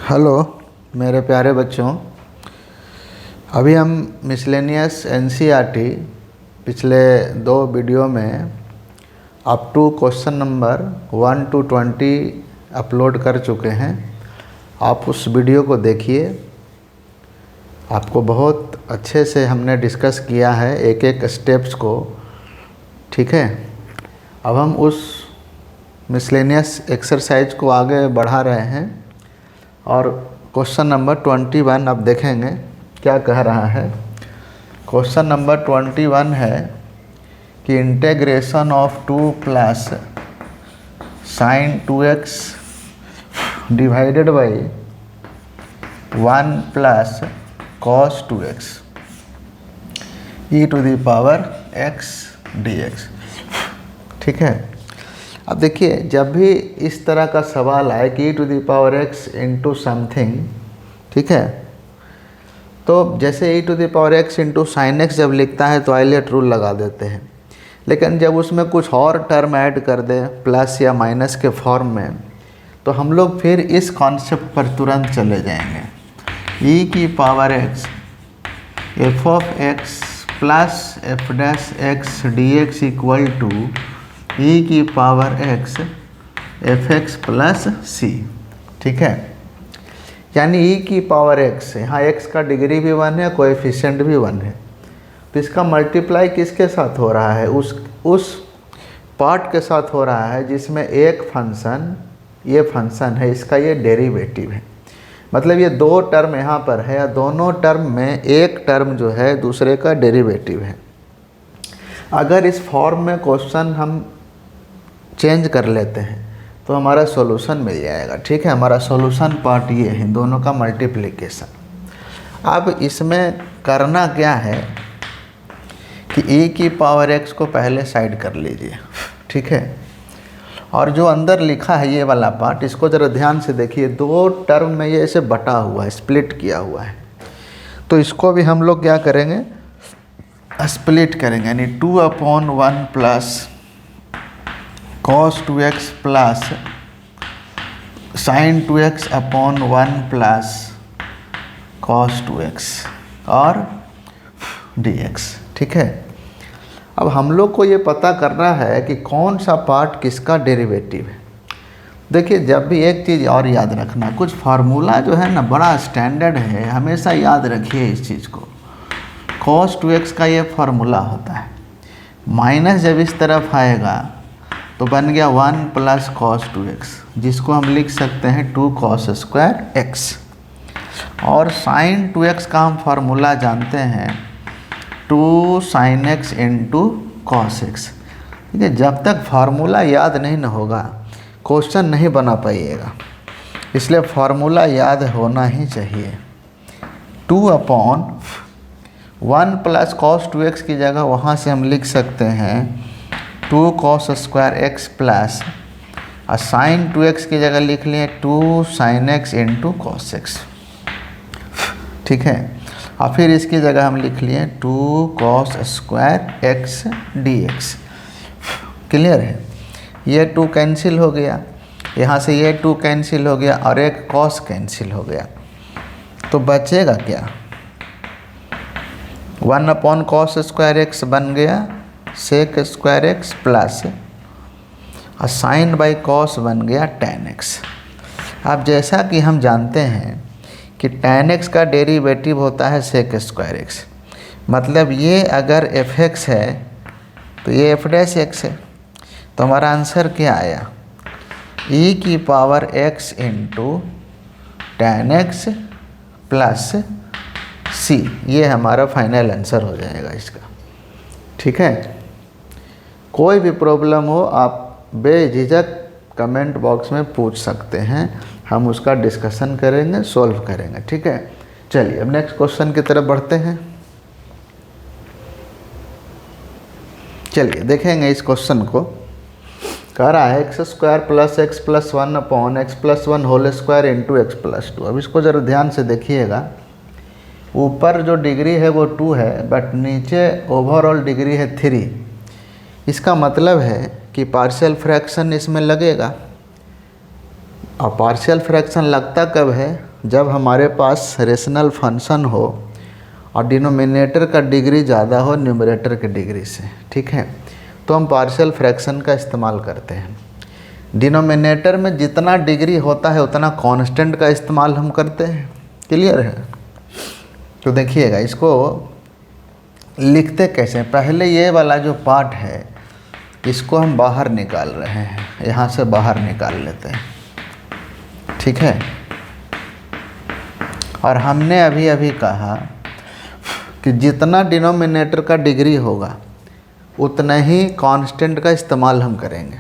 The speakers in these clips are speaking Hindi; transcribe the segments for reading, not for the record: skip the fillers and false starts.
हेलो मेरे प्यारे बच्चों, अभी हम मिसलेनियस एनसीईआरटी पिछले 2 वीडियो में up to question number 1 to 20 upload कर चुके हैं। आप उस वीडियो को देखिए। आपको बहुत अच्छे से हमने डिस्कस किया है एक एक स्टेप्स को, ठीक है। अब हम उस मिसलेनियस एक्सरसाइज को आगे बढ़ा रहे हैं और क्वेश्चन नंबर 21 अब देखेंगे क्या कह रहा है। क्वेश्चन नंबर 21 है कि integration of 2 plus sine 2x divided by 1 plus cos 2x e to the power x dx, ठीक है। अब देखिए, जब भी इस तरह का सवाल आए कि e to the power x into something, ठीक है, तो जैसे e to the power x into sine x जब लिखता है तो आइलेट रूल लगा देते हैं। लेकिन जब उसमें कुछ और टर्म ऐड कर दे प्लस या माइनस के फॉर्म में, तो हम लोग फिर इस कॉन्सेप्ट पर तुरंत चले जाएंगे। e की power x f of x plus F dash X D X equal to e की power x F X plus C, ठीक है। यानी e की पावर x, यहाँ x का डिग्री भी 1 है, कोएफिशिएंट भी 1 है, तो इसका मल्टीप्लाई किसके साथ हो रहा है? उस पार्ट के साथ हो रहा है जिसमें एक फंक्शन, ये फंक्शन है, इसका ये डेरिवेटिव है। मतलब ये 2 टर्म यहाँ पर है, या दोनों टर्म में एक टर्म जो है दूसरे का डेरिवेटिव है। अगर इस फॉर्म में क्वेश्चन हम चेंज कर लेते हैं तो हमारा सॉल्यूशन मिल जाएगा, ठीक है। हमारा सॉल्यूशन पार्ट ये है, दोनों का मल्टीप्लिकेशन। अब इसमें करना क्या है कि e की पावर x को पहले साइड कर लीजिए, ठीक है। और जो अंदर लिखा है ये वाला पार्ट, इसको ज़रा ध्यान से देखिए। 2 टर्म में ये ऐसे बटा हुआ है, स्प्लिट किया हुआ है, तो इसको भी हम लोग क्या करेंगे? स्प्लिट करेंगे, यानी 2/1 plus cos 2x plus sine 2x upon 1 plus cos 2x और dx, ठीक है। अब हम लोग को ये पता करना है कि कौन सा पार्ट किसका डेरिवेटिव है। देखिए, जब भी एक चीज़ और याद रखना, कुछ फार्मूला जो है ना बड़ा स्टैंडर्ड है, हमेशा याद रखिए इस चीज़ को। cos 2x का ये फार्मूला होता है, माइनस जब इस तरफ आएगा तो बन गया 1 प्लस कॉस 2x, जिसको हम लिख सकते हैं 2 cos स्क्वायर x। और साइन 2x का हम फार्मूला जानते हैं 2 sin x into cos x, ठीक है। जब तक फार्मूला याद नहीं न होगा क्वेश्चन नहीं बना पाइएगा, इसलिए फार्मूला याद होना ही चाहिए। 2/1 प्लस कॉस 2x की जगह वहाँ से हम लिख सकते हैं 2 cos square x plus sine 2x की जगह लिख लिए 2 sin x into cos x, ठीक है। और फिर इसकी जगह हम लिख लिए 2 cos square x dx। Clear है? ये 2 कैंसिल हो गया, यहाँ से ये 2 कैंसिल हो गया और एक cos कैंसिल हो गया, तो बचेगा क्या? 1/cos स्क्वायर x बन गया sec square x plus sine by cos बन गया tan x। अब जैसा कि हम जानते हैं कि tan x का डेरिवेटिव होता है सेक स्क्वायर एक्स, मतलब ये अगर f(x) है तो ये f डैश x है। तो हमारा आंसर क्या आया? e की power x into tan x plus c, ये हमारा फाइनल आंसर हो जाएगा इसका, ठीक है। कोई भी प्रॉब्लम हो आप बेझिझक कमेंट बॉक्स में पूछ सकते हैं, हम उसका डिस्कशन करेंगे, सॉल्व करेंगे, ठीक है। चलिए अब नेक्स्ट क्वेश्चन की तरफ बढ़ते हैं। चलिए देखेंगे इस क्वेश्चन को। कह रहा है x square plus x plus 1 upon x plus 1 whole square into x plus 2। अब इसको ज़रा ध्यान से देखिएगा। ऊपर जो डिग्री है वो 2 है, बट नीचे ओवरऑल डिग्री है 3। इसका मतलब है कि पार्शियल फ्रैक्शन इसमें लगेगा। और पार्शियल फ्रैक्शन लगता कब है? जब हमारे पास रेशनल फंक्शन हो और डिनोमिनेटर का डिग्री ज़्यादा हो न्यूमरेटर की डिग्री से, ठीक है, तो हम पार्शियल फ्रैक्शन का इस्तेमाल करते हैं। डिनोमिनेटर में जितना डिग्री होता है उतना कांस्टेंट का इस्तेमाल हम करते हैं। क्लियर है? तो देखिएगा, इसको लिखते कैसे। पहले ये वाला जो पार्ट है इसको हम बाहर निकाल रहे हैं, यहाँ से बाहर निकाल लेते हैं, ठीक है। और हमने अभी अभी कहा कि जितना डिनोमिनेटर का डिग्री होगा उतना ही कांस्टेंट का इस्तेमाल हम करेंगे।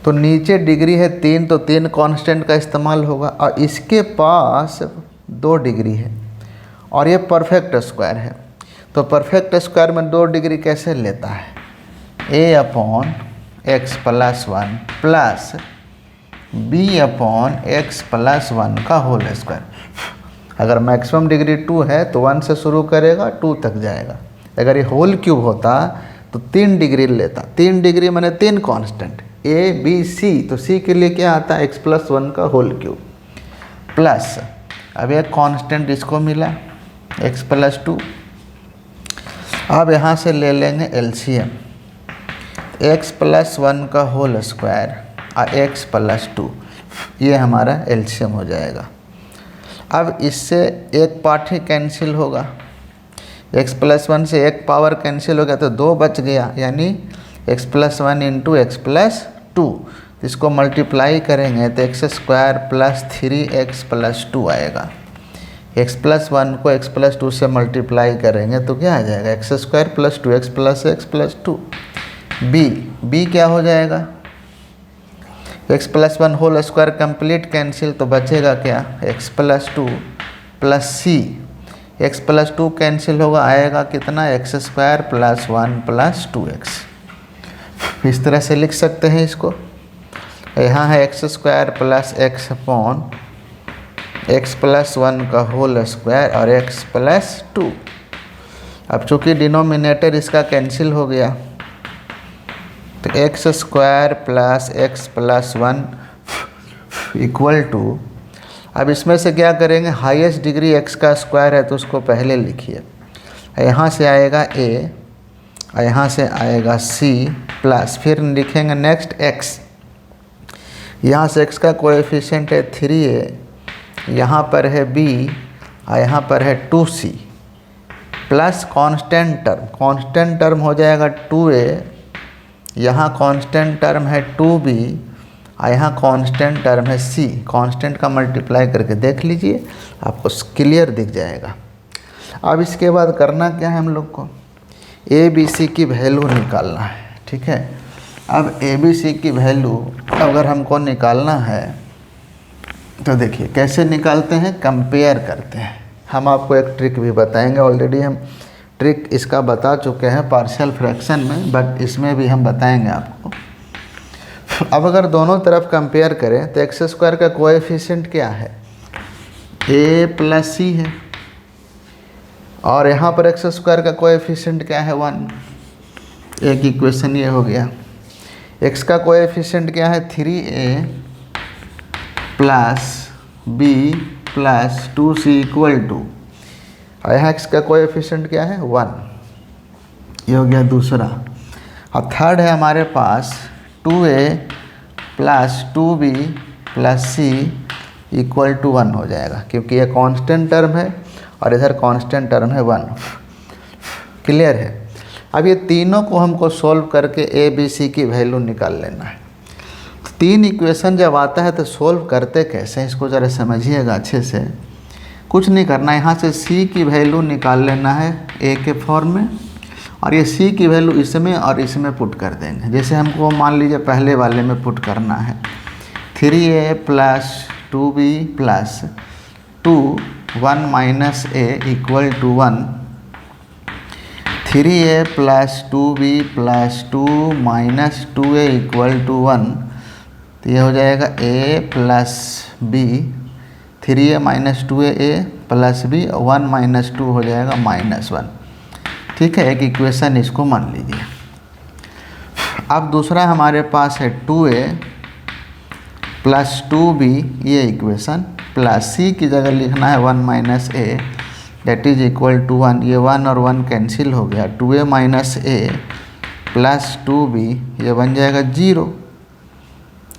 तो नीचे डिग्री है 3, तो 3 कांस्टेंट का इस्तेमाल होगा, और इसके पास 2 डिग्री है और ये परफेक्ट स्क्वायर है। तो परफेक्ट स्क्वायर में 2 डिग्री कैसे लेता है? a/x+1 प्लस b/x+1 का होल स्क्वायर। अगर मैक्सिमम डिग्री 2 है तो 1 से शुरू करेगा 2 तक जाएगा। अगर ये होल क्यूब होता तो 3 डिग्री लेता। 3 डिग्री माने 3 कांस्टेंट a b c, तो c के लिए क्या आता है? x+1 का होल क्यूब प्लस, अब एक कांस्टेंट इसको मिला x+2। अब यहाँ से ले लेंगे एलसीएम, x+1 का होल स्क्वायर और x+2, ये हमारा एलसीएम हो जाएगा। अब इससे एक पार्ट ही कैंसिल होगा, x+1 से एक पावर कैंसिल हो गया तो 2 बच गया, यानी x+1 इंटू x+2। इसको मल्टीप्लाई करेंगे तो x² प्लस 3x+2 आएगा। x+1 को x+2 से मल्टीप्लाई करेंगे तो क्या आ जाएगा? x² plus 2x plus x plus 2। b क्या हो जाएगा? x+1 whole square complete cancel, तो बचेगा क्या? x+2 plus c। x+2 cancel होगा, आएगा कितना? x² plus 1 plus 2x। इस तरह से लिख सकते हैं इसको। यहाँ है x² प्लस x/x+1 का होल स्क्वायर और x+2। अब चूँकि डिनोमिनेटर इसका कैंसिल हो गया तो x² plus x+1 equal to, अब इसमें से क्या करेंगे? हाईएस्ट डिग्री x का स्क्वायर है तो उसको पहले लिखिए। यहाँ से आएगा a और यहाँ से आएगा c प्लस, फिर लिखेंगे नेक्स्ट x। यहाँ से x का कोएफिशिएंट है 3a, यहाँ पर है b और यहाँ पर है 2c प्लस कांस्टेंट टर्म हो जाएगा 2a, यहाँ कांस्टेंट टर्म है 2b और यहाँ कांस्टेंट टर्म है c। कांस्टेंट का मल्टीप्लाई करके देख लीजिए, आपको क्लियर दिख जाएगा। अब इसके बाद करना क्या है? हम लोग को a b c की वैल्यू निकालना है, ठीक है। अब a b c की वैल्यू अगर हमको निकालना है तो देखिए कैसे निकालते हैं, कंपेयर करते हैं। हम आपको एक ट्रिक भी बताएंगे, ऑलरेडी हम ट्रिक इसका बता चुके हैं पार्शियल फ्रैक्शन में, बट इसमें भी हम बताएंगे आपको। अब अगर दोनों तरफ कंपेयर करें तो x² का कोएफिशिएंट क्या है? a प्लस c है, और यहाँ पर x² का कोएफिशिएंट क्या है? 1। एक इक्वेशन ये हो गया। x का कोएफिशिएंट क्या है? 3a plus b plus 2c equal to, और यहाँ x का कोएफिशिएंट क्या है? 1। ये हो गया दूसरा। और थर्ड है हमारे पास 2a plus 2b plus c equal to 1 हो जाएगा, क्योंकि ये कांस्टेंट टर्म है और इधर कांस्टेंट टर्म है 1। क्लियर है? अब ये तीनों को हमको सोल्व करके a b c की वैल्यू निकाल लेना है। 3 इक्वेशन जब आता है तो सोल्व करते कैसे हैं, इसको ज़रा समझिएगा अच्छे से। कुछ नहीं करना, यहाँ से c की वैल्यू निकाल लेना है a के फॉर्म में, और ये c की वैल्यू इसमें और इसमें पुट कर देंगे। जैसे हमको मान लीजिए पहले वाले में पुट करना है 3a plus 2b plus 2 1 minus a equal to 1, 3a plus 2b plus 2 minus 2a equal to 1, तो ये हो जाएगा a plus b, 3a minus 2a plus b, 1 minus 2 हो जाएगा -1। ठीक है, एक इक्वेशन इसको मान लीजिए। अब दूसरा हमारे पास है 2a प्लस 2b, ये इक्वेशन, प्लस सी की जगह लिखना है 1 minus a that is equal to 1। ये 1 और 1 कैंसिल हो गया, 2a माइनस ए प्लस 2b ये बन जाएगा 0।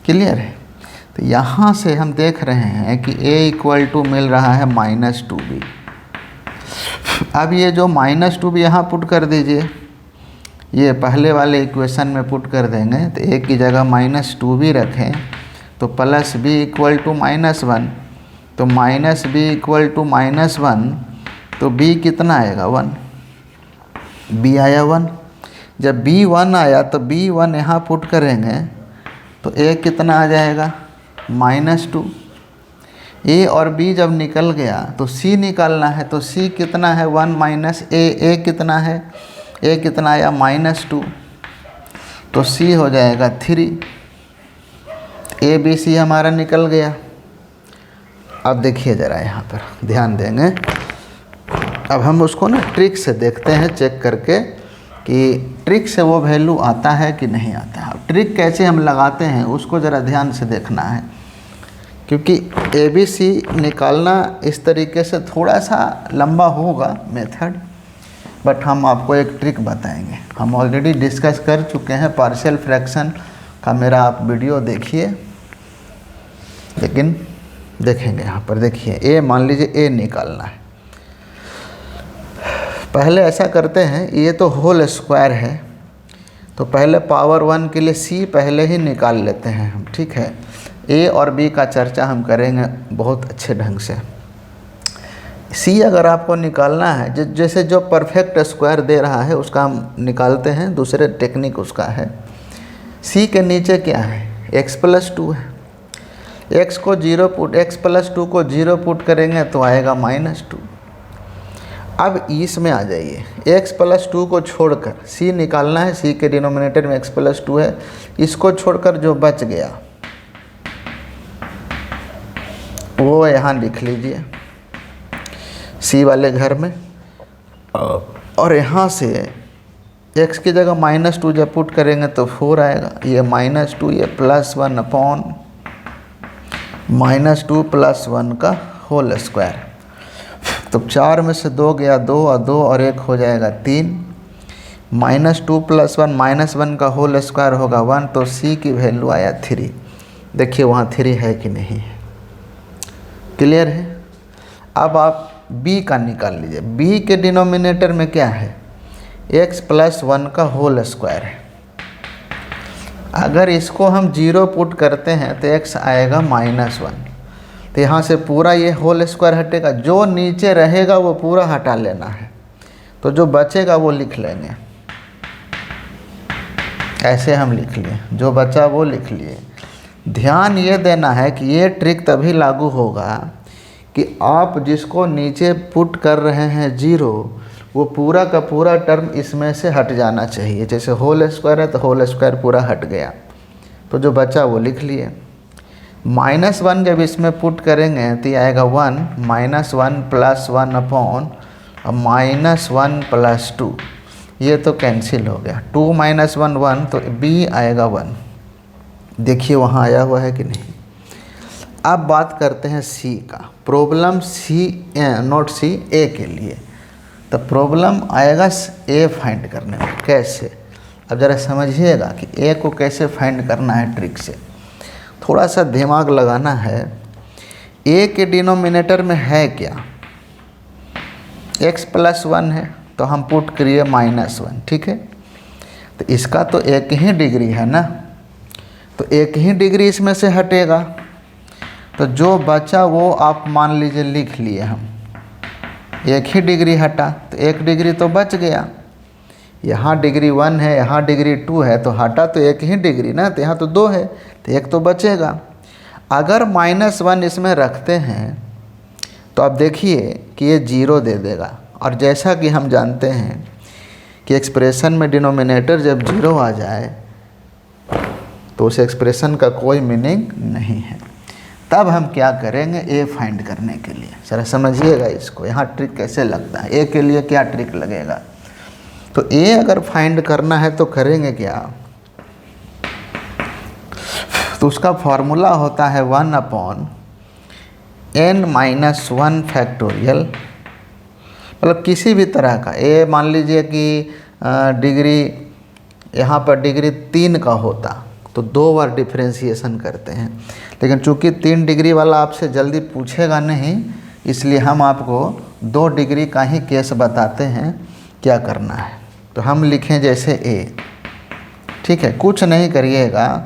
क्लियर है? तो यहाँ से हम देख रहे हैं कि a इक्वल टू मिल रहा है -2b। अब ये जो -2b यहाँ पुट कर दीजिए, ये पहले वाले इक्वेशन में पुट कर देंगे तो a की जगह -2b रखें तो प्लस b इक्वल टू -1, तो -b इक्वल टू -1 तो b कितना आएगा 1, b आया 1। जब b 1 आया तो b 1 यहाँ पुट करेंगे तो a कितना आ जाएगा -2। a और b जब निकल गया तो c निकालना है, तो c कितना है 1 माइनस a कितना है, a कितना आया -2 तो c हो जाएगा 3। a b c हमारा निकल गया। अब देखिए ज़रा यहाँ पर ध्यान देंगे, अब हम उसको ना ट्रिक से देखते हैं, चेक करके कि ट्रिक से वो वैल्यू आता है कि नहीं आता है। ट्रिक कैसे हम लगाते हैं उसको ज़रा ध्यान से देखना है, क्योंकि ABC निकालना इस तरीके से थोड़ा सा लंबा होगा मेथड, बट हम आपको एक ट्रिक बताएंगे। हम ऑलरेडी डिस्कस कर चुके हैं पार्शियल फ्रैक्शन का, मेरा आप वीडियो देखिए, लेकिन देखेंगे यहाँ पर। देखिए a, मान लीजिए a निकालना है। पहले ऐसा करते हैं, ये तो होल स्क्वायर है तो पहले पावर 1 के लिए c पहले ही निकाल लेते हैं हम, ठीक है। a और b का चर्चा हम करेंगे बहुत अच्छे ढंग से। c अगर आपको निकालना है, जैसे जो परफेक्ट स्क्वायर दे रहा है उसका हम निकालते हैं, दूसरे टेक्निक उसका है। c के नीचे क्या है, x प्लस 2 है, x को 0 पुट, x प्लस 2 को 0 पुट करेंगे तो आएगा -2। अब इसमें आ जाइए, x प्लस 2 को छोड़कर c निकालना है, c के डिनोमिनेटर में x प्लस 2 है, इसको छोड़कर जो बच गया वो यहाँ लिख लीजिए c वाले घर में, और यहाँ से x की जगह -2 जब पुट करेंगे तो 4 आएगा, ये -2 ये +1 अपॉन -2 + 1 का होल स्क्वायर। तो 4 में से 2 गया, 2 और 2 और 1 हो जाएगा 3, -2 + 1 -1 का होल स्क्वायर होगा 1, तो c की वैल्यू आया 3। देखिए वहाँ 3 है कि नहीं है, क्लियर है। अब आप b का निकाल लीजिए, b के डिनोमिनेटर में क्या है, x + 1 का होल स्क्वायर है। अगर इसको हम 0 पुट करते हैं तो x आएगा -1, तो यहाँ से पूरा ये होल स्क्वायर हटेगा, जो नीचे रहेगा वो पूरा हटा लेना है, तो जो बचेगा वो लिख लेंगे। ऐसे हम लिख लिए, जो बचा वो लिख लिए। ध्यान ये देना है कि ये ट्रिक तभी लागू होगा कि आप जिसको नीचे पुट कर रहे हैं 0, वो पूरा का पूरा टर्म इसमें से हट जाना चाहिए। जैसे होल स्क्वायर है तो होल स्क्वायर पूरा हट गया, तो जो बचा वो लिख लिए। -1 जब इसमें पुट करेंगे तो ये आएगा 1, -1 + 1 अपॉन -1 + 2, ये तो कैंसिल हो गया। 2 - 1 1, तो b आएगा 1। देखिए वहाँ आया हुआ है कि नहीं। अब बात करते हैं c का। Problem c note c a के लिए, तो प्रॉब्लम आएगा a फाइंड करने में। कैसे, अब ज़रा समझिएगा कि a को कैसे फाइंड करना है। ट्रिक से थोड़ा सा दिमाग लगाना है। a के डिनोमिनेटर में है क्या, x + 1 है, तो हम पुट करिए -1, ठीक है। तो इसका तो एक ही डिग्री है ना, तो एक ही डिग्री इसमें से हटेगा, तो जो बचा वो आप मान लीजिए लिख लिए हम, एक ही डिग्री हटा तो 1 डिग्री तो बच गया। यहाँ डिग्री 1 है, यहाँ डिग्री 2 है, तो हटा तो एक ही डिग्री ना, तो यहाँ तो 2 है, तो 1 तो बचेगा। अगर -1 इसमें रखते हैं तो आप देखिए कि ये 0 दे देगा, और जैसा कि हम जानते हैं कि एक्सप्रेशन में डिनोमिनेटर जब 0 आ जाए तो उस एक्सप्रेशन का कोई मीनिंग नहीं है। तब हम क्या करेंगे, ए फाइंड करने के लिए। जरा समझिएगा इसको, यहाँ ट्रिक कैसे लगता है। ए के लिए क्या ट्रिक लगेगा, तो ए अगर फाइंड करना है तो करेंगे क्या, तो उसका फॉर्मूला होता है 1 अपॉन n-1 फैक्टोरियल, मतलब किसी भी तरह का ए, मान लीजिए कि डिग्री यहाँ पर डिग्री 3 का होता तो 2 बार डिफ्रेंशिएशन करते हैं, लेकिन चूंकि 3 डिग्री वाला आपसे जल्दी पूछेगा नहीं, इसलिए हम आपको 2 डिग्री का ही केस बताते हैं क्या करना है। तो हम लिखें जैसे ए, ठीक है, कुछ नहीं करिएगा,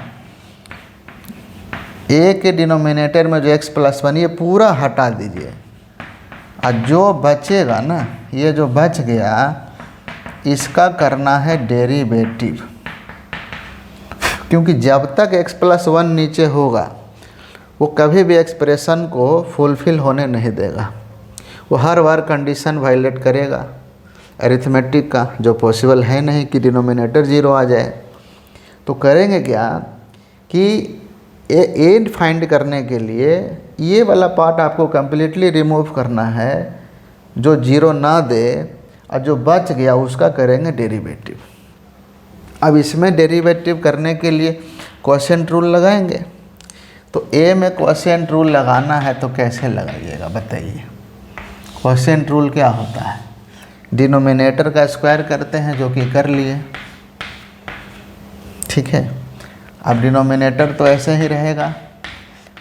ए के डिनोमिनेटर में जो x+1 ये पूरा हटा दीजिए, और जो बचेगा ना, ये जो बच गया इसका करना है डेरिवेटिव, क्योंकि जब तक x+1 नीचे होगा वो कभी भी एक्सप्रेशन को फुलफिल होने नहीं देगा, वो हर बार कंडीशन वायलेट करेगा अरिथमेटिक का, जो पॉसिबल है नहीं कि डिनोमिनेटर 0 आ जाए। तो करेंगे क्या कि ए फाइंड करने के लिए ये वाला पार्ट आपको कम्प्लीटली रिमूव करना है, जो 0 ना दे, और जो बच गया उसका करेंगे डेरिवेटिव। अब इसमें डेरिवेटिव करने के लिए क्वोशिएंट रूल लगाएंगे। तो ए में क्वोशिएंट रूल लगाना है तो कैसे लगाइएगा बताइए। क्वोशिएंट रूल क्या होता है, डिनोमिनेटर का स्क्वायर करते हैं, जो कि कर लिए, ठीक है। अब डिनोमिनेटर तो ऐसे ही रहेगा,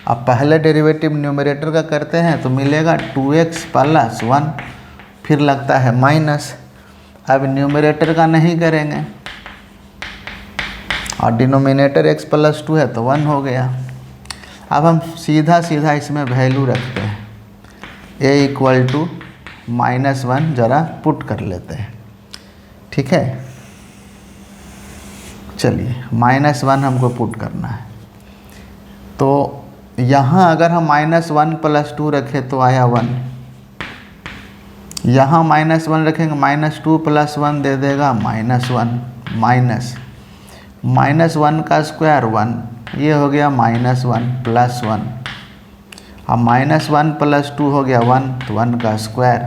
अब पहले डेरिवेटिव न्यूमरेटर का करते हैं तो मिलेगा 2x + 1, फिर लगता है माइनस। अब न्यूमरेटर का नहीं करेंगे, और डिनोमिनेटर x+2 है तो 1 हो गया। अब हम सीधा सीधा इसमें वैल्यू रखते हैं, a = -1 ज़रा पुट कर लेते हैं, ठीक है। चलिए -1 हमको पुट करना है, तो यहाँ अगर हम -1 + 2 रखें तो आया 1, यहाँ -1 रखेंगे -2 + 1 दे देगा -1, -1 का स्क्वायर 1, ये हो गया -1 + 1, अब -1 + 2 हो गया 1, तो 1 का स्क्वायर,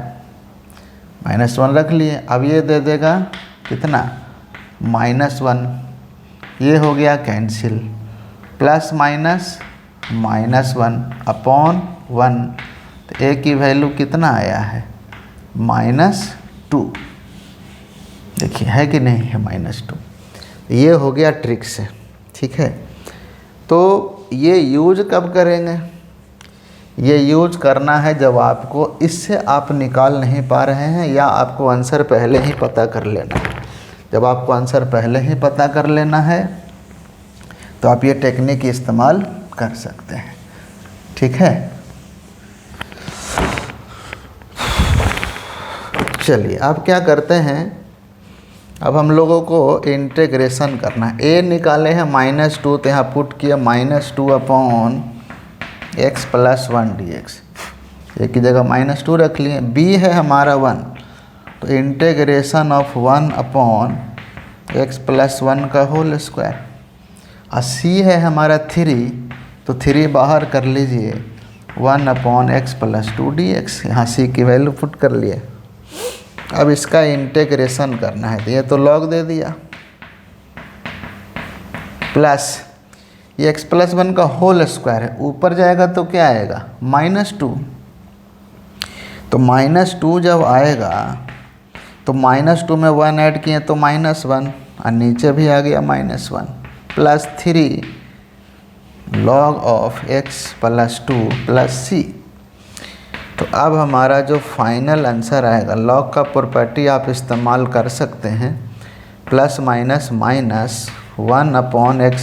-1 रख लिए। अब ये दे देगा कितना, -1, ये हो गया कैंसिल, प्लस माइनस -1/1, तो ए की वैल्यू कितना आया है, -2, देखिए है कि नहीं है -2। ये हो गया ट्रिक से, ठीक है। तो ये यूज कब करेंगे, ये यूज करना है जब आपको इससे आप निकाल नहीं पा रहे हैं, या आपको आंसर पहले ही पता कर लेना है। जब आपको आंसर पहले ही पता कर लेना है तो आप ये टेक्निक इस्तेमाल कर सकते हैं, ठीक है। चलिए अब क्या करते हैं, अब हम लोगों को इंटीग्रेशन करना है। ए निकाले हैं -2, तो यहाँ पुट किया -2/x + 1 dx, ए की जगह -2 रख लिए। बी है हमारा 1, तो इंटीग्रेशन ऑफ 1/x + 1 का होल स्क्वायर। और सी है हमारा 3, तो 3 बाहर कर लीजिए, 1/x + 2 dx, यहाँ सी की वैल्यू पुट कर लिए। अब इसका इंटीग्रेशन करना है, तो ये तो लॉग दे दिया, प्लस ये x + 1 का होल स्क्वायर है, ऊपर जाएगा तो क्या आएगा, -2, तो -2 जब आएगा तो -2 में 1 ऐड किए तो -1, और नीचे भी आ गया -1, plus 3 log of x + 2 + c। तो अब हमारा जो फाइनल आंसर आएगा, लॉग का प्रॉपर्टी आप इस्तेमाल कर सकते हैं, +- 1/x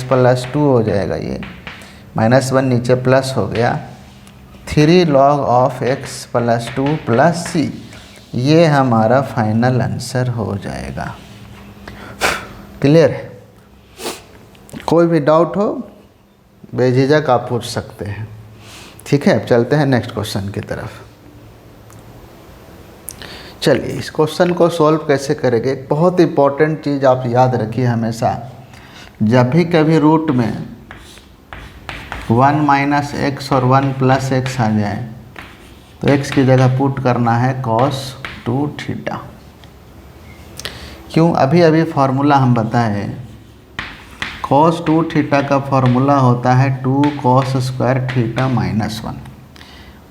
+ 2 हो जाएगा, ये -1 नीचे प्लस हो गया, 3 log of x + 2 + c, ये हमारा फाइनल आंसर हो जाएगा। क्लियर है, कोई भी डाउट हो बेझिझक आप पूछ सकते हैं, ठीक है। अब चलते हैं नेक्स्ट क्वेश्चन की तरफ। चलिए इस क्वेश्चन को सॉल्व कैसे करेंगे, बहुत इंपॉर्टेंट चीज़ आप याद रखिए हमेशा, जब भी कभी रूट में 1 - x और 1 + x आ जाए तो x की जगह पुट करना है cos 2θ। क्यों, अभी फार्मूला हम बताए, cos 2θ का फार्मूला होता है 2 cos² θ - 1।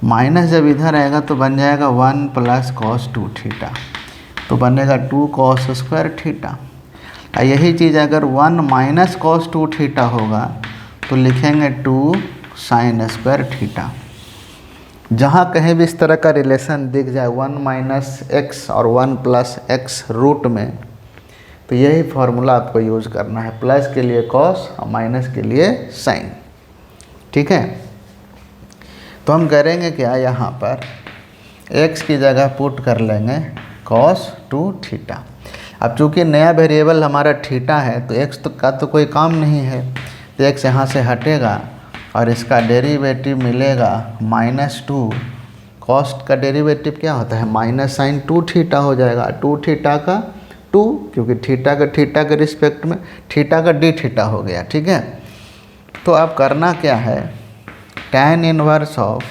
माइनस जब इधर आएगा तो बन जाएगा 1 प्लस कॉस 2 थीटा, तो बनेगा 2 कॉस स्क्वायर थीटा। यही चीज़ अगर 1 माइनस कॉस 2 थीटा होगा तो लिखेंगे 2 साइन स्क्वायर थीटा। जहाँ कहीं भी इस तरह का रिलेशन दिख जाए 1 माइनस एक्स और 1 प्लस एक्स रूट में, तो यही फार्मूला आपको यूज़ करना है, प्लस के लिए कॉस और माइनस के लिए साइन। ठीक है, तो हम करेंगे क्या, यहाँ पर x की जगह पुट कर लेंगे कॉस 2 थीटा। अब चूँकि नया वेरिएबल हमारा थीटा है तो x का तो कोई काम नहीं है, तो x यहाँ से हटेगा और इसका डेरिवेटिव मिलेगा -2। कॉस्ट का डेरिवेटिव क्या होता है, माइनस साइन 2 थीटा हो जाएगा, 2 थीटा का 2, क्योंकि थीटा के रिस्पेक्ट में थीटा का d थीटा हो गया। ठीक है, तो अब करना क्या है, tan inverse of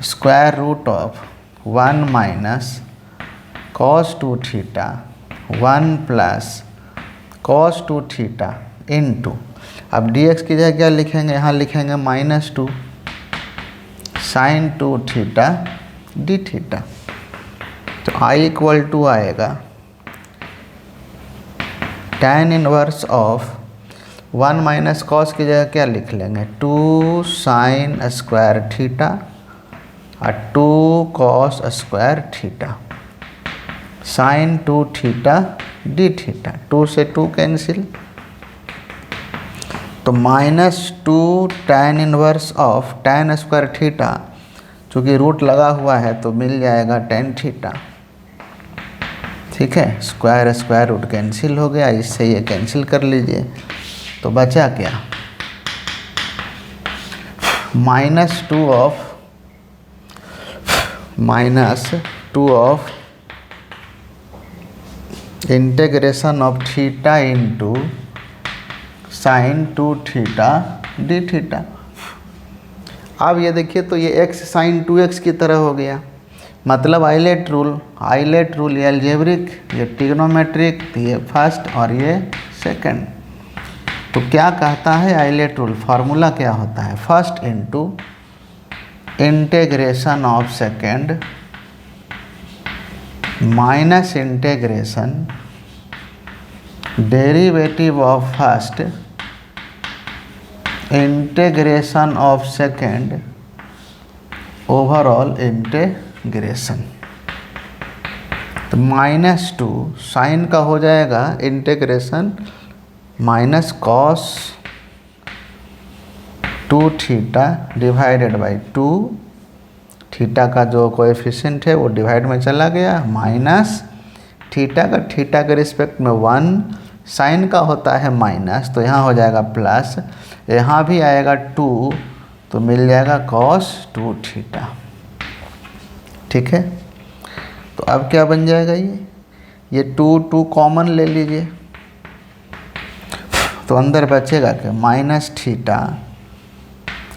square root of 1 minus cos 2 theta 1 plus cos 2 theta into, अब dx की जगह क्या लिखेंगे, यहाँ लिखेंगे -2 साइन 2 थीटा d थीटा। तो I इक्वल टू आएगा tan inverse of 1 minus cos की जगह क्या लिख लेंगे, 2 साइन स्क्वायर थीटा और 2 cos square theta sine 2 theta d theta. 2 से 2 कैंसिल, तो -2 tan inverse of tan square theta, चूँकि रूट लगा हुआ है तो मिल जाएगा tan थीटा। ठीक है, स्क्वायर स्क्वायर रूट कैंसिल हो गया, इससे ये कैंसिल कर लीजिए, तो बचा क्या, -2 of integration of theta into sine 2 theta d theta. अब ये देखिए तो ये x साइन 2x की तरह हो गया, मतलब आइलेट रूल, ये अलजेब्रिक, ये ट्रिग्नोमेट्रिक, ये फर्स्ट और ये सेकंड। तो क्या कहता है आइलेट रूल, फार्मूला क्या होता है, first into integration of second minus integration derivative of first integration of second overall integration. तो -2 साइन का हो जाएगा integration minus cos 2 theta divided by 2, theta का जो कोएफिशिएंट है वो डिवाइड में चला गया, माइनस थीटा के रिस्पेक्ट में 1, साइन का होता है माइनस, तो यहाँ हो जाएगा प्लस, यहाँ भी आएगा 2, तो मिल जाएगा cos 2 थीटा। ठीक है, तो अब क्या बन जाएगा, ये 2 कॉमन ले लीजिए, तो अंदर बचेगा क्या, minus theta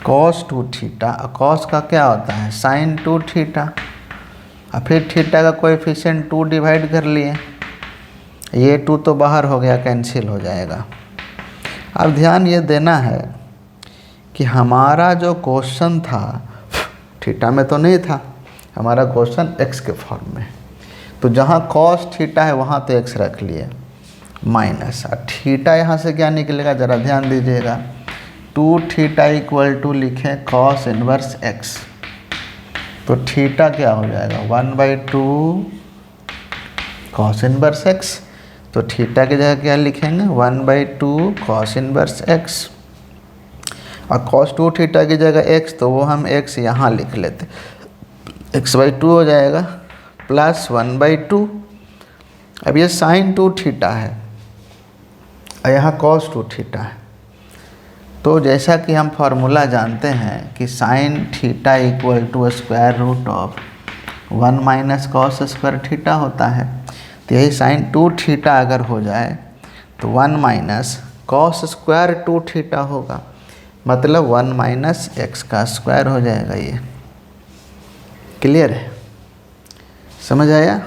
cos 2 theta, cos का क्या होता है साइन 2 थीटा, और फिर थीटा का कोएफिशिएंट 2 डिवाइड कर लिए, ये 2 तो बाहर हो गया, कैंसिल हो जाएगा। अब ध्यान ये देना है कि हमारा जो क्वेश्चन था थीटा में तो नहीं था, हमारा क्वेश्चन x के फॉर्म में, तो जहाँ cos थीटा है वहाँ तो x रख लिए माइनस, और थीटा यहाँ से क्या निकलेगा ज़रा ध्यान दीजिएगा, 2 थीटा इक्वल टू लिखें cos इनवर्स x, तो थीटा क्या हो जाएगा 1/2 cos इनवर्स x, तो थीटा की जगह क्या लिखेंगे 1/2 cos इनवर्स x, और cos 2 थीटा की जगह x, तो वो हम x यहाँ लिख लेते, x/2 हो जाएगा प्लस 1/2। अब ये साइन 2 थीटा है और यहाँ cos 2 थीटा है, तो जैसा कि हम फार्मूला जानते हैं कि sine theta equal to square root of 1 minus cos square theta होता है, तो यही साइन 2 थीटा अगर हो जाए तो 1 माइनस कॉस स्क्वायर 2 थीटा होगा, मतलब 1 माइनस एक्स का स्क्वायर हो जाएगा। ये क्लियर है, समझ आया,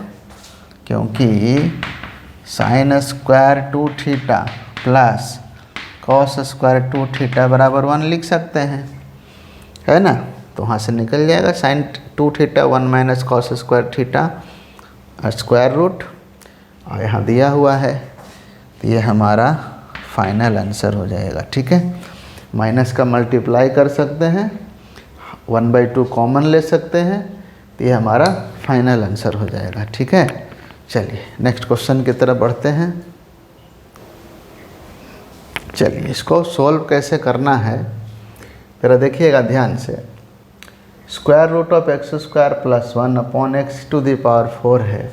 क्योंकि sine square 2 theta plus cos square 2 theta बराबर 1 लिख सकते हैं, है ना। तो वहाँ से निकल जाएगा sine 2 theta 1 minus cos square theta square root, और यहाँ दिया हुआ है, तो ये हमारा फाइनल आंसर हो जाएगा। ठीक है, माइनस का मल्टीप्लाई कर सकते हैं, 1/2 कॉमन ले सकते हैं, तो ये हमारा फाइनल आंसर हो जाएगा। ठीक है, चलिए नेक्स्ट क्वेश्चन की तरफ बढ़ते हैं। चलिए इसको सोल्व कैसे करना है जरा देखिएगा ध्यान से। Square root of x square plus 1 upon x to the power 4 है,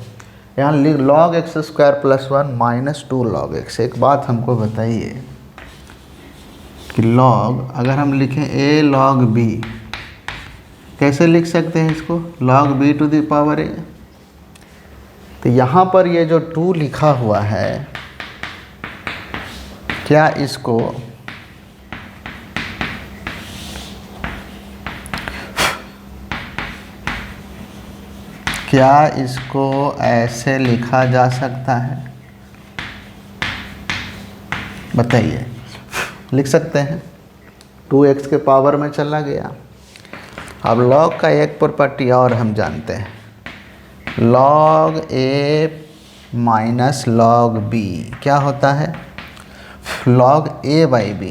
यहाँ log x square plus 1 minus 2 log x. एक बात हमको बताइए कि लॉग अगर हम लिखें a log b, कैसे लिख सकते हैं इसको? log b to the power a। तो यहाँ पर ये जो 2 लिखा हुआ है, क्या इसको ऐसे लिखा जा सकता है? बताइए, लिख सकते हैं? 2x के पावर में चला गया। अब log का एक प्रॉपर्टी और हम जानते हैं, log a minus log b क्या होता है? log a बाई b,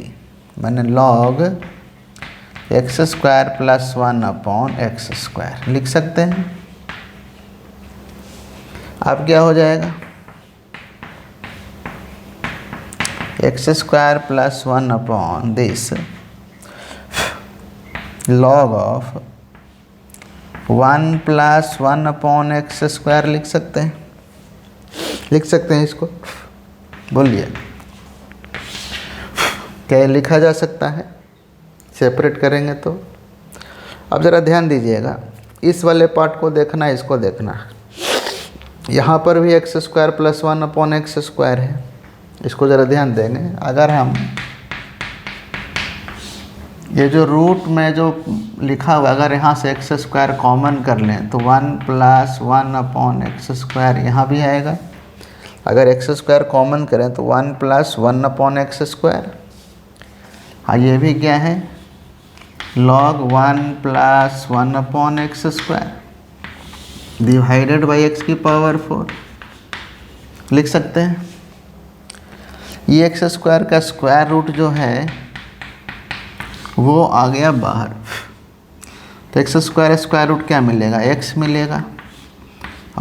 मैंने log x square plus 1 upon x square लिख सकते हैं। अब क्या हो जाएगा? X square plus 1 upon this log of 1 plus 1 upon x square लिख सकते हैं? लिख सकते हैं इसको? बोलिए, क्या लिखा जा सकता है? सेपरेट करेंगे तो। अब ज़रा ध्यान दीजिएगा, इस वाले पार्ट को देखना, इसको देखना। यहाँ पर भी x square plus 1 upon x square है, इसको ज़रा ध्यान देंगे। अगर हम ये जो रूट में जो लिखा हुआ, अगर यहाँ से एक्स स्क्वायर कॉमन कर लें तो 1 प्लस 1 अपॉन एक्स स्क्वायर यहाँ भी आएगा। अगर एक्स स्क्वायर कॉमन करें तो 1 प्लस 1 अपॉन एक्स स्क्वायर। हाँ, ये भी क्या है? log 1 plus 1 upon x square divided by x की पावर 4 लिख सकते हैं। ये एक्स स्क्वायर का स्क्वायर रूट जो है वो आ गया बाहर, तो एक्स स्क्वायर स्क्वायर रूट क्या मिलेगा? एक्स मिलेगा।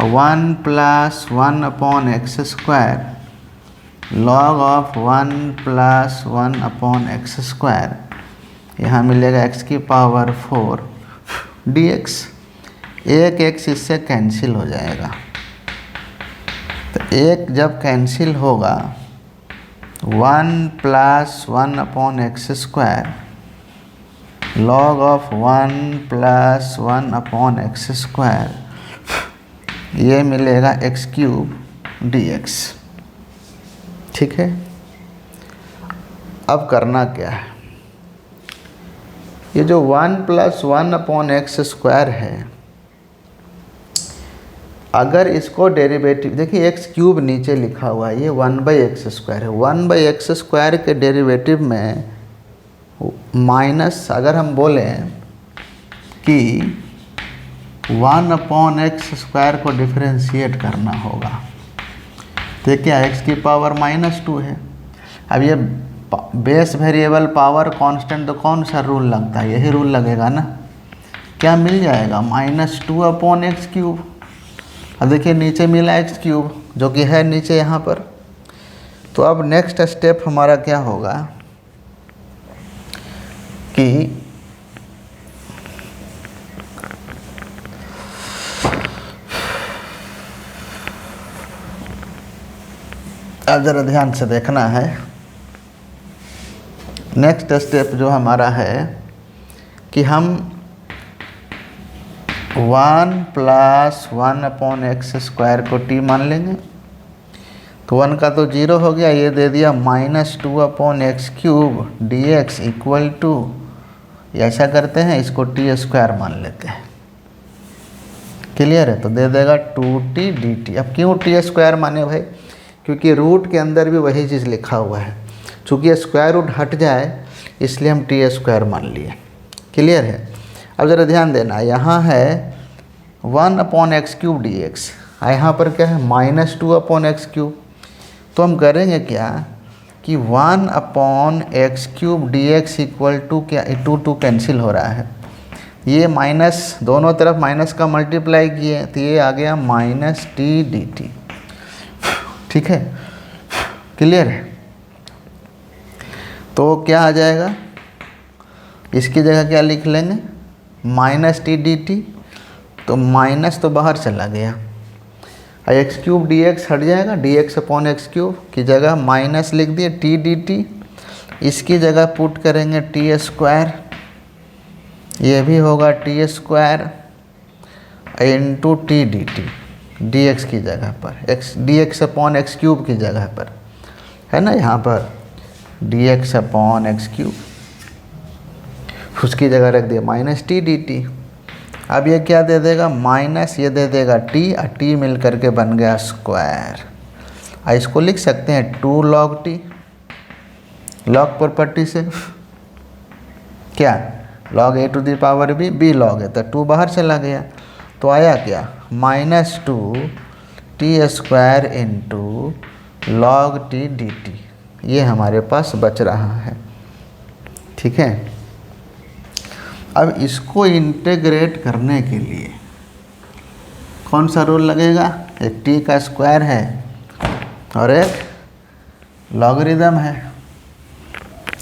1 plus 1 upon x square log of 1 plus 1 upon x square, यहाँ मिलेगा एक्स की पावर 4 dx। एक एक्स इससे कैंसिल हो जाएगा, तो एक जब कैंसिल होगा 1 plus 1 upon x square log of 1 plus 1 upon x square, ये मिलेगा एक्स क्यूब dx। ठीक है, अब करना क्या है? ये जो 1 प्लस 1 अपॉन एक्स स्क्वायर है, अगर इसको डेरिवेटिव देखिए, एक्स क्यूब नीचे लिखा हुआ है, ये 1 बाई एक्स स्क्वायर है। 1 बाई एक्स स्क्वायर के डेरिवेटिव में माइनस, अगर हम बोलें कि 1 अपॉन एक्स स्क्वायर को डिफरेंशिएट करना होगा, तो क्या एक्स की पावर -2 है। अब ये बेस वेरिएबल पावर कांस्टेंट, तो कौन सा रूल लगता है? यही रूल लगेगा ना। क्या मिल जाएगा? -2 अपॉन एक्स क्यूब। अब देखिए नीचे मिला एक्स क्यूब, जो कि है नीचे यहाँ पर। तो अब नेक्स्ट स्टेप हमारा क्या होगा कि अब ज़रा ध्यान से देखना है। नेक्स्ट स्टेप जो हमारा है कि हम 1 प्लस 1 अपॉन एक्स स्क्वायर को t मान लेंगे, तो 1 का तो 0 हो गया, ये दे दिया -2 upon x cube dx equal to, ऐसा करते हैं, इसको टी स्क्वायर मान लेते हैं। क्लियर है? तो दे देगा 2t dt। अब क्यों टी स्क्वायर माने भाई? क्योंकि रूट के अंदर भी वही चीज़ लिखा हुआ है, चूँकि स्क्वायर रूट हट जाए इसलिए हम टी स्क्वायर मान लिए। क्लियर है? अब ज़रा ध्यान देना, यहाँ है 1/x³ dx, यहाँ पर क्या है -2/x³। तो हम करेंगे क्या कि 1/x³ dx इक्वल टू क्या, 2 कैंसिल हो रहा है, ये माइनस दोनों तरफ माइनस का मल्टीप्लाई किए तो ये आ गया -t dt। ठीक है, क्लियर है। तो क्या आ जाएगा, इसकी जगह क्या लिख लेंगे -t dt, तो माइनस तो बाहर चला गया, x³ dx हट जाएगा, dx/x³ की जगह माइनस लिख दिए t dt, इसकी जगह पुट करेंगे t², ये भी होगा t² into T dt, dx की जगह पर dx/x³ की जगह पर है ना, यहाँ पर dx/x³, उसकी जगह रख दिया -t dt। अब ये क्या दे देगा, माइनस ये दे देगा t, और t मिल करके बन गया स्क्वायर। इसको लिख सकते हैं 2 log t, लॉग प्रॉपर्टी से क्या log a to the power b log है, तो 2 बाहर चला गया, तो आया क्या -2t² into log t dt, ये हमारे पास बच रहा है। ठीक है, अब इसको इंटीग्रेट करने के लिए कौन सा रूल लगेगा, एक t का स्क्वायर है और एक लॉगरिदम है,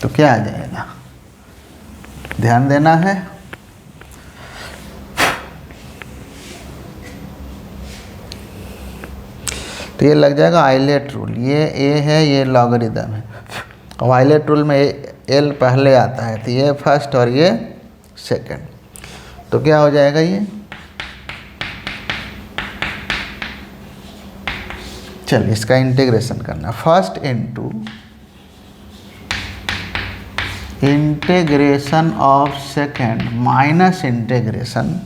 तो क्या आ जाएगा, ध्यान देना है। तो ये लग जाएगा आइलेट रूल, ये a है, ये लॉगरिदम है, और आइलेट रूल में l पहले आता है, तो ये फर्स्ट और ये सेकंड, तो क्या हो जाएगा, ये चल इसका इंटीग्रेशन करना, first into integration of second minus integration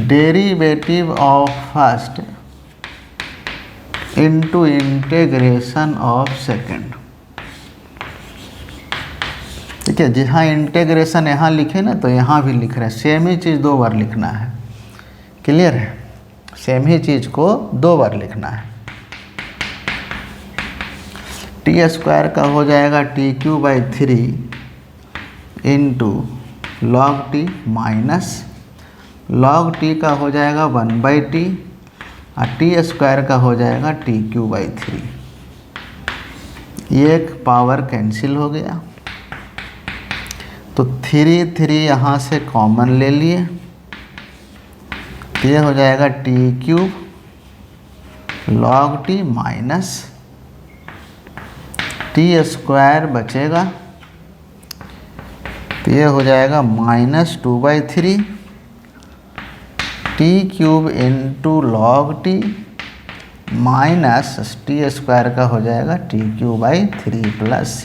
derivative of first into integration of second. ठीक है, जहाँ इंटीग्रेशन यहाँ लिखे ना, तो यहाँ भी लिख रहे हैं, सेम ही चीज़ 2 बार लिखना है। क्लियर है, सेम ही चीज़ को 2 बार लिखना है। t² का हो जाएगा t³/3 into log t minus log t का हो जाएगा 1/t, और t² का हो जाएगा t³/3। ये एक पावर कैंसिल हो गया, तो 3 यहाँ से कॉमन ले लिए, ये हो जाएगा t³ log t minus t² बचेगा, तो ये हो जाएगा -2/3 t³ into log t minus t² का हो जाएगा t³/3 प्लस c।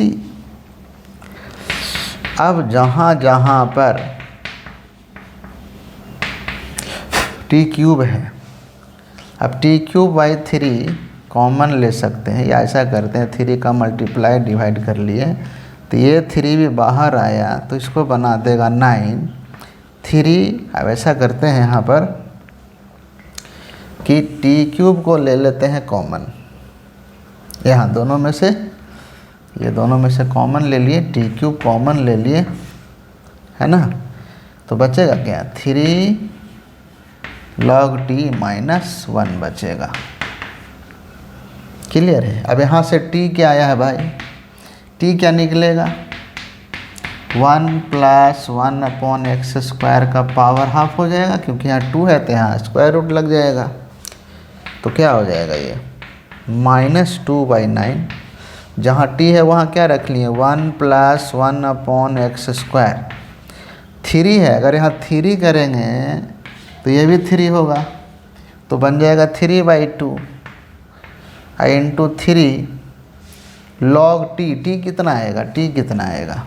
अब जहाँ जहाँ पर t³ है, अब t³/3 कॉमन ले सकते हैं, या ऐसा करते हैं 3 का मल्टीप्लाई डिवाइड कर लिए, तो ये 3 भी बाहर आया, तो इसको बना देगा 9 3। अब ऐसा करते हैं यहाँ पर कि t³ को ले लेते हैं कॉमन, यहाँ दोनों में से, ये दोनों में से कॉमन ले लिए, t³ कॉमन ले लिए, है ना, तो बचेगा क्या 3 log t माइनस 1 बचेगा। क्लियर है। अब यहाँ से t क्या आया है भाई, t क्या निकलेगा 1 + 1/x² का पावर हाफ हो जाएगा, क्योंकि यहाँ 2 है तो यहाँ स्क्वायर रूट लग जाएगा, तो क्या हो जाएगा ये -2/9। जहाँ t है वहाँ क्या रख लिए 1 + 1/x²। 3 है, अगर यहाँ 3 करेंगे तो ये भी 3 होगा, तो बन जाएगा 3/2 इंटू 3 log t कितना आएगा, t कितना आएगा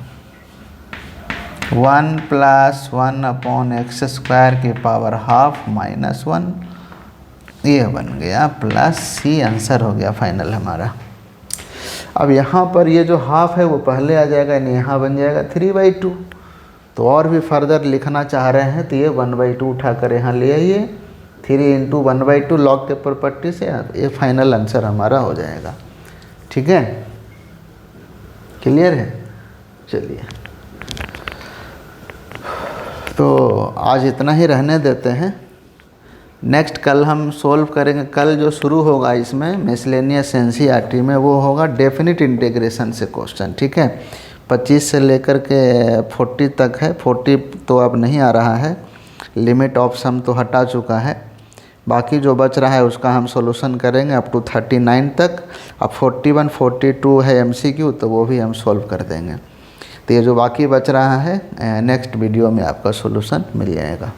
1 + 1/x² के पावर हाफ माइनस 1, ये बन गया प्लस c। आंसर हो गया फाइनल हमारा। अब यहाँ पर ये जो हाफ है वो पहले आ जाएगा, यानी यहाँ बन जाएगा 3/2, तो और भी फर्दर लिखना चाह रहे हैं तो ये 1/2 उठा कर यहाँ ले आइए, 3 × 1/2 लॉग के प्रॉपर्टी से ये फाइनल आंसर हमारा हो जाएगा। ठीक है, क्लियर है। चलिए, तो आज इतना ही रहने देते हैं। नेक्स्ट कल हम सोल्व करेंगे। कल जो शुरू होगा इसमें मिसलेनियस एनसीईआरटी में वो होगा डेफिनिट इंटीग्रेशन से क्वेश्चन। ठीक है, 25 से लेकर के 40 तक है। 40 तो अब नहीं आ रहा है, लिमिट ऑफ सम तो हटा चुका है। बाकी जो बच रहा है उसका हम सॉल्यूशन करेंगे अप टू 39 तक। अब 41 42 है एमसीक्यू, तो वो भी हम सॉल्व कर देंगे। तो ये जो बाकी बच रहा है नेक्स्ट वीडियो में आपका सॉल्यूशन मिल जाएगा।